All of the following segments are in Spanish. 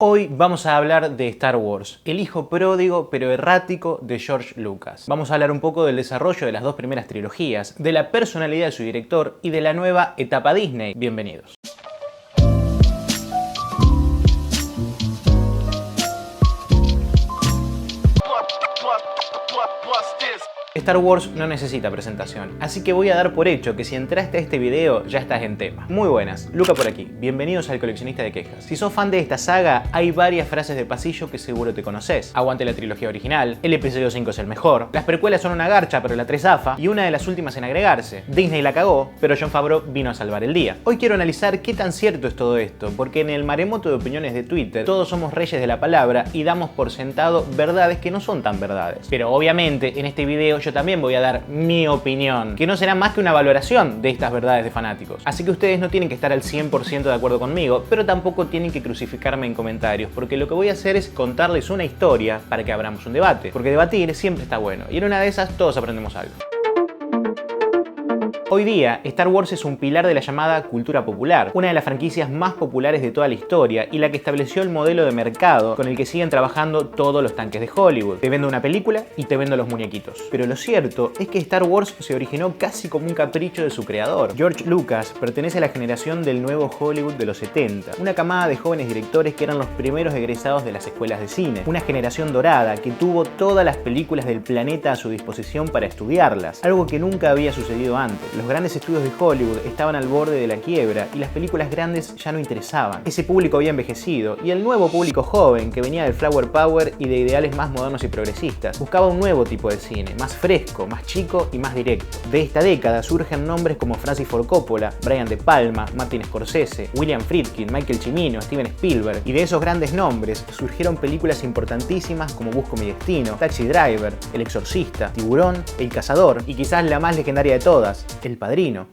Hoy vamos a hablar de Star Wars, el hijo pródigo pero errático de George Lucas. Vamos a hablar un poco del desarrollo de las dos primeras trilogías, de la personalidad de su director y de la nueva etapa Disney. Bienvenidos. Star Wars no necesita presentación, así que voy a dar por hecho que si entraste a este video ya estás en tema. Muy buenas, Luca por aquí, bienvenidos al Coleccionista de Quejas. Si sos fan de esta saga, hay varias frases de pasillo que seguro te conoces. Aguante la trilogía original, el episodio 5 es el mejor, las precuelas son una garcha pero la 3 zafa, y una de las últimas en agregarse, Disney la cagó, pero Jon Favreau vino a salvar el día. Hoy quiero analizar qué tan cierto es todo esto, porque en el maremoto de opiniones de Twitter, todos somos reyes de la palabra y damos por sentado verdades que no son tan verdades. Pero obviamente en este video yo también voy a dar mi opinión, que no será más que una valoración de estas verdades de fanáticos. Así que ustedes no tienen que estar al 100% de acuerdo conmigo, pero tampoco tienen que crucificarme en comentarios, porque lo que voy a hacer es contarles una historia para que abramos un debate, porque debatir siempre está bueno, y en una de esas todos aprendemos algo. Hoy día, Star Wars es un pilar de la llamada cultura popular, una de las franquicias más populares de toda la historia y la que estableció el modelo de mercado con el que siguen trabajando todos los tanques de Hollywood. Te vendo una película y te vendo los muñequitos. Pero lo cierto es que Star Wars se originó casi como un capricho de su creador. George Lucas pertenece a la generación del nuevo Hollywood de los 70, una camada de jóvenes directores que eran los primeros egresados de las escuelas de cine, una generación dorada que tuvo todas las películas del planeta a su disposición para estudiarlas, algo que nunca había sucedido antes. Los grandes estudios de Hollywood estaban al borde de la quiebra y las películas grandes ya no interesaban. Ese público había envejecido y el nuevo público joven, que venía del Flower Power y de ideales más modernos y progresistas, buscaba un nuevo tipo de cine, más fresco, más chico y más directo. De esta década surgen nombres como Francis Ford Coppola, Brian De Palma, Martin Scorsese, William Friedkin, Michael Cimino, Steven Spielberg, y de esos grandes nombres surgieron películas importantísimas como Busco mi destino, Taxi Driver, El exorcista, Tiburón, El cazador y quizás la más legendaria de todas, El Padrino.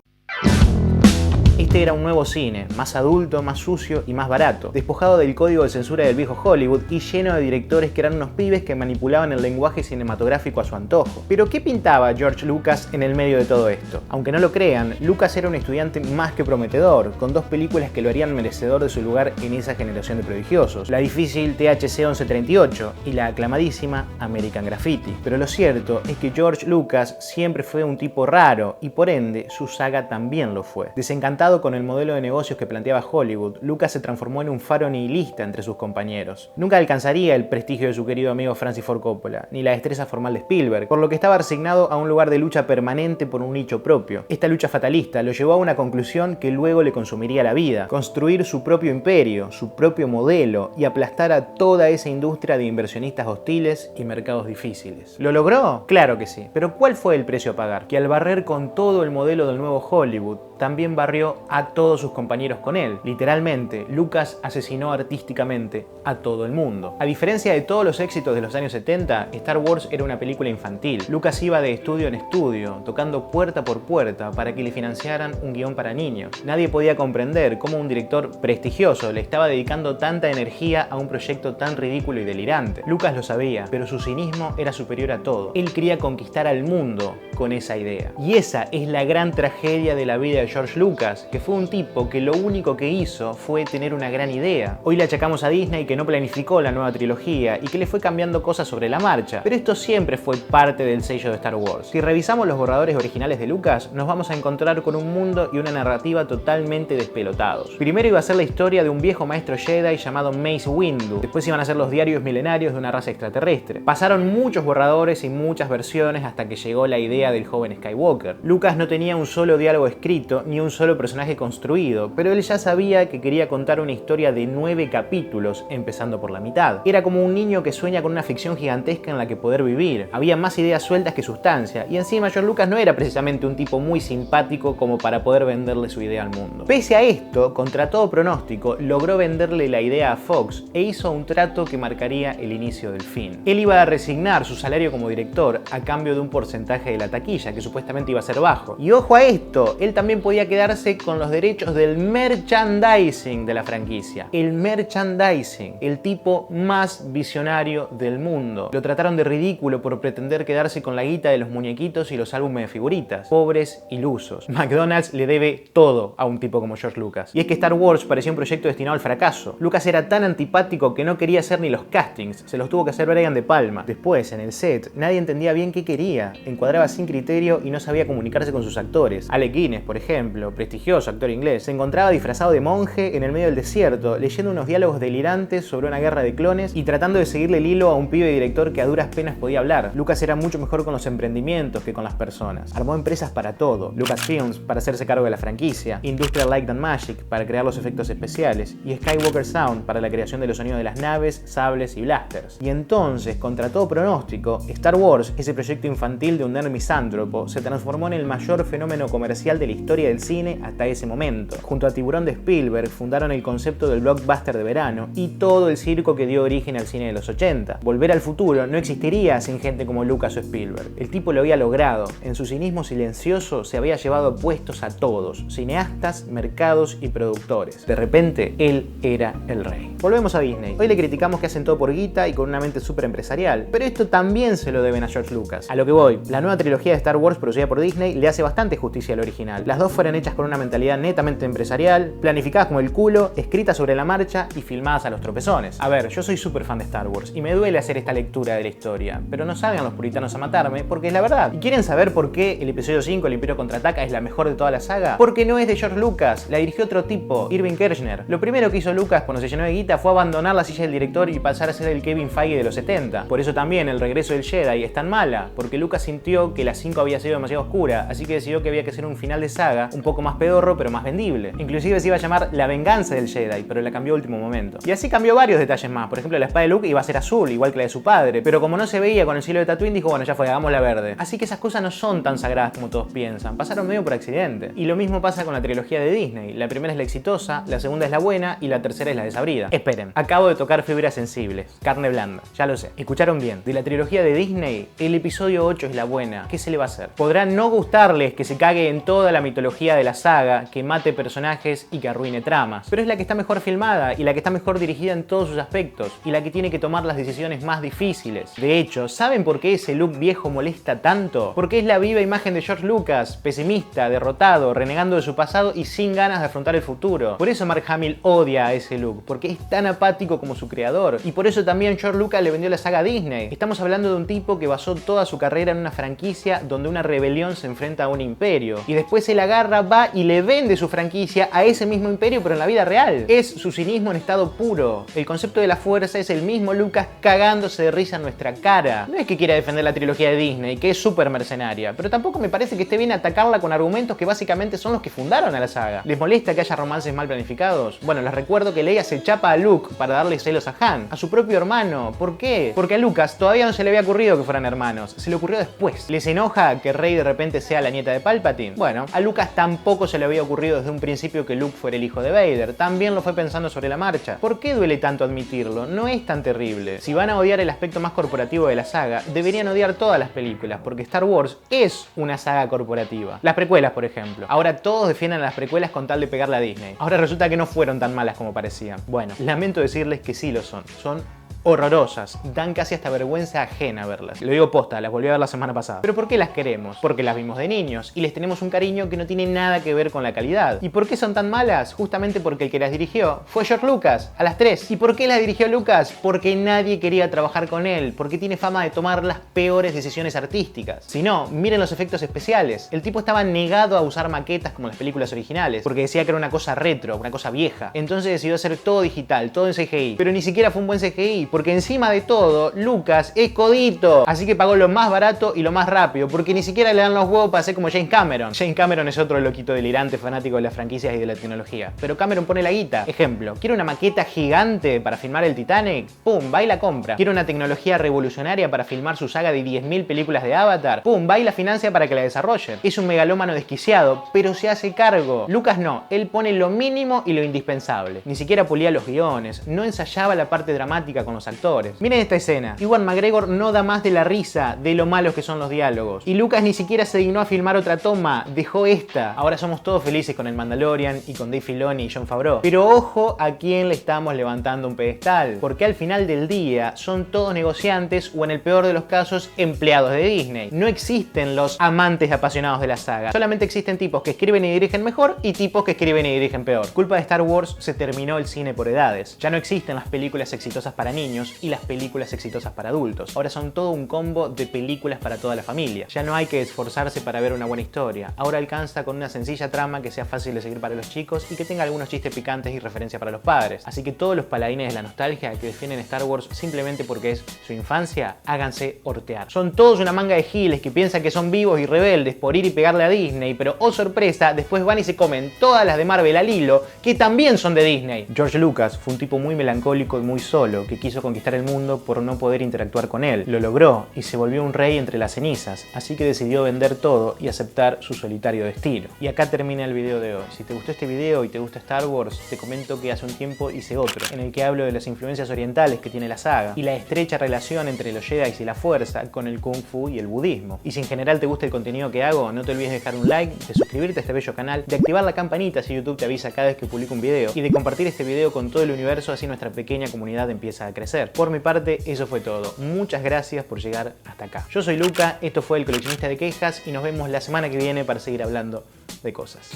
Este era un nuevo cine, más adulto, más sucio y más barato, despojado del código de censura del viejo Hollywood y lleno de directores que eran unos pibes que manipulaban el lenguaje cinematográfico a su antojo. Pero ¿qué pintaba George Lucas en el medio de todo esto? Aunque no lo crean, Lucas era un estudiante más que prometedor, con dos películas que lo harían merecedor de su lugar en esa generación de prodigiosos, la difícil THC 1138 y la aclamadísima American Graffiti. Pero lo cierto es que George Lucas siempre fue un tipo raro y por ende su saga también lo fue. Desencantado con el modelo de negocios que planteaba Hollywood, Lucas se transformó en un faro nihilista entre sus compañeros. Nunca alcanzaría el prestigio de su querido amigo Francis Ford Coppola, ni la destreza formal de Spielberg, por lo que estaba resignado a un lugar de lucha permanente por un nicho propio. Esta lucha fatalista lo llevó a una conclusión que luego le consumiría la vida: construir su propio imperio, su propio modelo y aplastar a toda esa industria de inversionistas hostiles y mercados difíciles. ¿Lo logró? Claro que sí. Pero ¿cuál fue el precio a pagar? Que al barrer con todo el modelo del nuevo Hollywood, también barrió a todos sus compañeros con él. Literalmente, Lucas asesinó artísticamente a todo el mundo. A diferencia de todos los éxitos de los años 70, Star Wars era una película infantil. Lucas iba de estudio en estudio, tocando puerta por puerta para que le financiaran un guión para niños. Nadie podía comprender cómo un director prestigioso le estaba dedicando tanta energía a un proyecto tan ridículo y delirante. Lucas lo sabía, pero su cinismo era superior a todo. Él quería conquistar al mundo con esa idea. Y esa es la gran tragedia de la vida de George Lucas, que fue un tipo que lo único que hizo fue tener una gran idea. Hoy le achacamos a Disney que no planificó la nueva trilogía y que le fue cambiando cosas sobre la marcha, pero esto siempre fue parte del sello de Star Wars. Si revisamos los borradores originales de Lucas, nos vamos a encontrar con un mundo y una narrativa totalmente despelotados. Primero iba a ser la historia de un viejo maestro Jedi llamado Mace Windu, después iban a ser los diarios milenarios de una raza extraterrestre. Pasaron muchos borradores y muchas versiones hasta que llegó la idea del joven Skywalker. Lucas no tenía un solo diálogo escrito ni un solo personaje construido, pero él ya sabía que quería contar una historia de 9 capítulos, empezando por la mitad. Era como un niño que sueña con una ficción gigantesca en la que poder vivir. Había más ideas sueltas que sustancia, y encima George Lucas no era precisamente un tipo muy simpático como para poder venderle su idea al mundo. Pese a esto, contra todo pronóstico, logró venderle la idea a Fox e hizo un trato que marcaría el inicio del fin. Él iba a resignar su salario como director a cambio de un porcentaje de la taquilla, que supuestamente iba a ser bajo. Y ojo a esto, él también podía quedarse con los derechos del merchandising de la franquicia. El merchandising, el tipo más visionario del mundo. Lo trataron de ridículo por pretender quedarse con la guita de los muñequitos y los álbumes de figuritas. Pobres ilusos. McDonald's le debe todo a un tipo como George Lucas. Y es que Star Wars parecía un proyecto destinado al fracaso. Lucas era tan antipático que no quería hacer ni los castings, se los tuvo que hacer Brian De Palma. Después, en el set, nadie entendía bien qué quería, encuadraba sin criterio y no sabía comunicarse con sus actores. Alec Guinness, por ejemplo, prestigioso actor inglés, se encontraba disfrazado de monje en el medio del desierto, leyendo unos diálogos delirantes sobre una guerra de clones y tratando de seguirle el hilo a un pibe director que a duras penas podía hablar. Lucas era mucho mejor con los emprendimientos que con las personas. Armó empresas para todo. Lucasfilms para hacerse cargo de la franquicia, Industrial Light and Magic para crear los efectos especiales y Skywalker Sound para la creación de los sonidos de las naves, sables y blasters. Y entonces, contra todo pronóstico, Star Wars, ese proyecto infantil de un nerd misántropo, se transformó en el mayor fenómeno comercial de la historia del cine hasta ese momento. Junto a Tiburón de Spielberg fundaron el concepto del blockbuster de verano y todo el circo que dio origen al cine de los 80. Volver al futuro no existiría sin gente como Lucas o Spielberg. El tipo lo había logrado. En su cinismo silencioso se había llevado puestos a todos, cineastas, mercados y productores. De repente, él era el rey. Volvemos a Disney. Hoy le criticamos que hacen todo por guita y con una mente súper empresarial, pero esto también se lo deben a George Lucas. A lo que voy, la nueva trilogía de Star Wars producida por Disney le hace bastante justicia al original. Las dos fueron hechas con una mentalidad netamente empresarial, planificadas como el culo, escritas sobre la marcha y filmadas a los tropezones. A ver, yo soy súper fan de Star Wars y me duele hacer esta lectura de la historia, pero no salgan los puritanos a matarme porque es la verdad. ¿Y quieren saber por qué el episodio 5, El Imperio Contraataca, es la mejor de toda la saga? Porque no es de George Lucas, la dirigió otro tipo, Irving Kershner. Lo primero que hizo Lucas cuando se llenó de guita fue abandonar la silla del director y pasar a ser el Kevin Feige de los 70. Por eso también el regreso del Jedi es tan mala, porque Lucas sintió que la 5 había sido demasiado oscura, así que decidió que había que hacer un final de saga un poco más pedorro pero más vendible. Inclusive se iba a llamar La Venganza del Jedi, pero la cambió a último momento. Y así cambió varios detalles más. Por ejemplo, la espada de Luke iba a ser azul, igual que la de su padre, pero como no se veía con el cielo de Tatooine, dijo, bueno, ya fue, hagámosla verde. Así que esas cosas no son tan sagradas como todos piensan, pasaron medio por accidente. Y lo mismo pasa con la trilogía de Disney. La primera es la exitosa, la segunda es la buena y la tercera es la desabrida. Esperen, acabo de tocar fibras sensibles, carne blanda, ya lo sé. Escucharon bien, de la trilogía de Disney, el episodio 8 es la buena. ¿Qué se le va a hacer? Podrán no gustarles que se cague en toda la mitología de la saga, que mate personajes y que arruine tramas, pero es la que está mejor filmada y la que está mejor dirigida en todos sus aspectos y la que tiene que tomar las decisiones más difíciles. De hecho, ¿saben por qué ese look viejo molesta tanto? Porque es la viva imagen de George Lucas, pesimista, derrotado, renegando de su pasado y sin ganas de afrontar el futuro. Por eso Mark Hamill odia a ese look, porque es tan apático como su creador. Y por eso también George Lucas le vendió la saga a Disney. Estamos hablando de un tipo que basó toda su carrera en una franquicia donde una rebelión se enfrenta a un imperio. Y después él agarra, va y le vende su franquicia a ese mismo imperio, pero en la vida real. Es su cinismo en estado puro. El concepto de la fuerza es el mismo Lucas cagándose de risa en nuestra cara. No es que quiera defender la trilogía de Disney, que es súper mercenaria, pero tampoco me parece que esté bien atacarla con argumentos que básicamente son los que fundaron a la saga. ¿Les molesta que haya romances mal planificados? Bueno, les recuerdo que Leia se chapa a Luke para darle celos a Han, a su propio hermano. ¿Por qué? Porque a Lucas todavía no se le había ocurrido que fueran hermanos, se le ocurrió después. ¿Les enoja que Rey de repente sea la nieta de Palpatine? Bueno, a Lucas tampoco se le había ocurrido desde un principio que Luke fuera el hijo de Vader, también lo fue pensando sobre la marcha. ¿Por qué duele tanto admitirlo? No es tan terrible. Si van a odiar el aspecto más corporativo de la saga, deberían odiar todas las películas, porque Star Wars es una saga corporativa. Las precuelas, por ejemplo. Ahora todos defienden a las precuelas con tal de pegarle a Disney. Ahora resulta que no fueron tan malas como parecían. Bueno, lamento decirles que sí lo son. Son horrorosas, dan casi hasta vergüenza ajena verlas. Lo digo posta, las volví a ver la semana pasada. ¿Pero por qué las queremos? Porque las vimos de niños y les tenemos un cariño que no tiene nada que ver con la calidad. ¿Y por qué son tan malas? Justamente porque el que las dirigió fue George Lucas, a las 3. ¿Y por qué las dirigió Lucas? Porque nadie quería trabajar con él, porque tiene fama de tomar las peores decisiones artísticas. Si no, miren los efectos especiales. El tipo estaba negado a usar maquetas como las películas originales, porque decía que era una cosa retro, una cosa vieja. Entonces decidió hacer todo digital, todo en CGI. Pero ni siquiera fue un buen CGI, porque encima de todo, Lucas es codito. Así que pagó lo más barato y lo más rápido, porque ni siquiera le dan los huevos para hacer como James Cameron. James Cameron es otro loquito delirante, fanático de las franquicias y de la tecnología. Pero Cameron pone la guita. Ejemplo, ¿quiere una maqueta gigante para filmar el Titanic? ¡Pum! Va y la compra. ¿Quiere una tecnología revolucionaria para filmar su saga de 10.000 películas de Avatar? ¡Pum! Va y la financia para que la desarrollen. Es un megalómano desquiciado, pero se hace cargo. Lucas no. Él pone lo mínimo y lo indispensable. Ni siquiera pulía los guiones, no ensayaba la parte dramática con los buenísimos actores. Miren esta escena. Ewan McGregor no da más de la risa de lo malos que son los diálogos. Y Lucas ni siquiera se dignó a filmar otra toma, dejó esta. Ahora somos todos felices con el Mandalorian y con Dave Filoni y Jon Favreau. Pero ojo a quién le estamos levantando un pedestal, porque al final del día son todos negociantes o en el peor de los casos empleados de Disney. No existen los amantes apasionados de la saga. Solamente existen tipos que escriben y dirigen mejor y tipos que escriben y dirigen peor. Culpa de Star Wars se terminó el cine por edades. Ya no existen las películas exitosas para niños y las películas exitosas para adultos. Ahora son todo un combo de películas para toda la familia. Ya no hay que esforzarse para ver una buena historia. Ahora alcanza con una sencilla trama que sea fácil de seguir para los chicos y que tenga algunos chistes picantes y referencia para los padres. Así que todos los paladines de la nostalgia que defienden Star Wars simplemente porque es su infancia, háganse hortear. Son todos una manga de giles que piensan que son vivos y rebeldes por ir y pegarle a Disney, pero oh sorpresa, después van y se comen todas las de Marvel al hilo, que también son de Disney. George Lucas fue un tipo muy melancólico y muy solo, que quiso conquistar el mundo por no poder interactuar con él. Lo logró y se volvió un rey entre las cenizas, así que decidió vender todo y aceptar su solitario destino. Y acá termina el video de hoy. Si te gustó este video y te gusta Star Wars, te comento que hace un tiempo hice otro, en el que hablo de las influencias orientales que tiene la saga y la estrecha relación entre los Jedi y la fuerza con el Kung Fu y el budismo. Y si en general te gusta el contenido que hago, no te olvides de dejar un like, de suscribirte a este bello canal, de activar la campanita si YouTube te avisa cada vez que publico un video y de compartir este video con todo el universo, así nuestra pequeña comunidad empieza a crecer. Por mi parte, eso fue todo. Muchas gracias por llegar hasta acá. Yo soy Luca, esto fue El Coleccionista de Quejas y nos vemos la semana que viene para seguir hablando de cosas.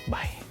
Bye.